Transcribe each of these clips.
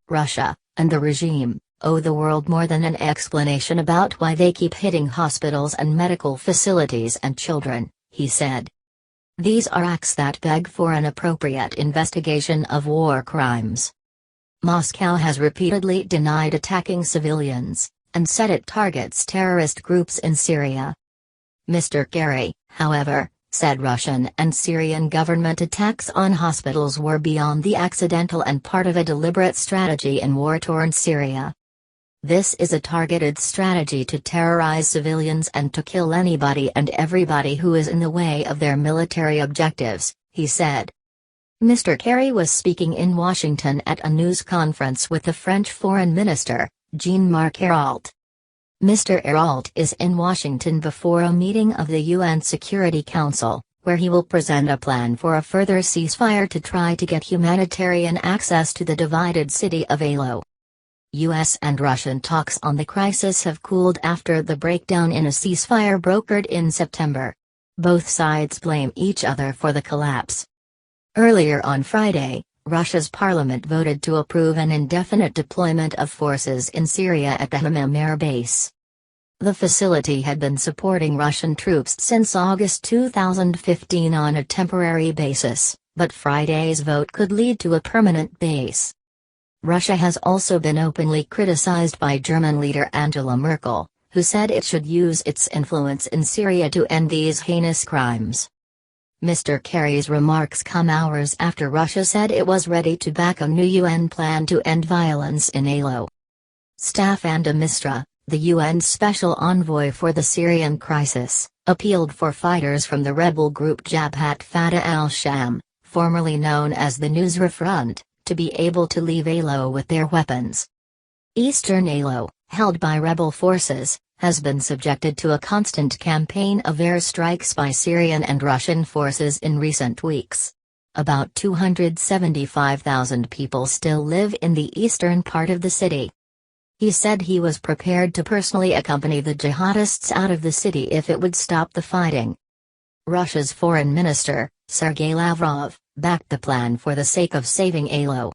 Russia, and the regime, owe the world more than an explanation about why they keep hitting hospitals and medical facilities and children, he said. These are acts that beg for an appropriate investigation of war crimes. Moscow has repeatedly denied attacking civilians, and said it targets terrorist groups in Syria. Mr. Kerry, however, said Russian and Syrian government attacks on hospitals were beyond the accidental and part of a deliberate strategy in war-torn Syria. This is a targeted strategy to terrorize civilians and to kill anybody and everybody who is in the way of their military objectives, he said. Mr. Kerry was speaking in Washington at a news conference with the French Foreign Minister, Jean-Marc Ayrault. Mr. Ayrault is in Washington before a meeting of the UN Security Council, where he will present a plan for a further ceasefire to try to get humanitarian access to the divided city of Aleppo. U.S. and Russian talks on the crisis have cooled after the breakdown in a ceasefire brokered in September. Both sides blame each other for the collapse. Earlier on Friday, Russia's parliament voted to approve an indefinite deployment of forces in Syria at the Hamam air base. The facility had been supporting Russian troops since August 2015 on a temporary basis, but Friday's vote could lead to a permanent base. Russia has also been openly criticized by German leader Angela Merkel, who said it should use its influence in Syria to end these heinous crimes. Mr. Kerry's remarks come hours after Russia said it was ready to back a new UN plan to end violence in Aleppo. Staffan de Mistura, the UN Special Envoy for the Syrian crisis, appealed for fighters from the rebel group Jabhat Fatah al-Sham, formerly known as the Nusra Front, to be able to leave Aleppo with their weapons. Eastern Aleppo, held by rebel forces, has been subjected to a constant campaign of airstrikes by Syrian and Russian forces in recent weeks. About 275,000 people still live in the eastern part of the city. He said he was prepared to personally accompany the jihadists out of the city if it would stop the fighting. Russia's foreign minister, Sergei Lavrov, backed the plan for the sake of saving Aleppo.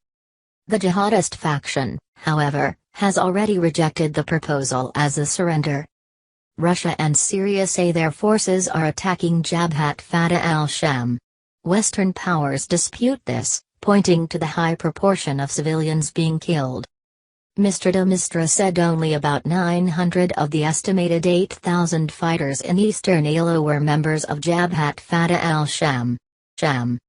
The jihadist faction, however, has already rejected the proposal as a surrender. Russia and Syria say their forces are attacking Jabhat Fatah al-Sham. Western powers dispute this, pointing to the high proportion of civilians being killed. Mr. de Mistura said only about 900 of the estimated 8,000 fighters in eastern Aleppo were members of Jabhat Fatah al-Sham.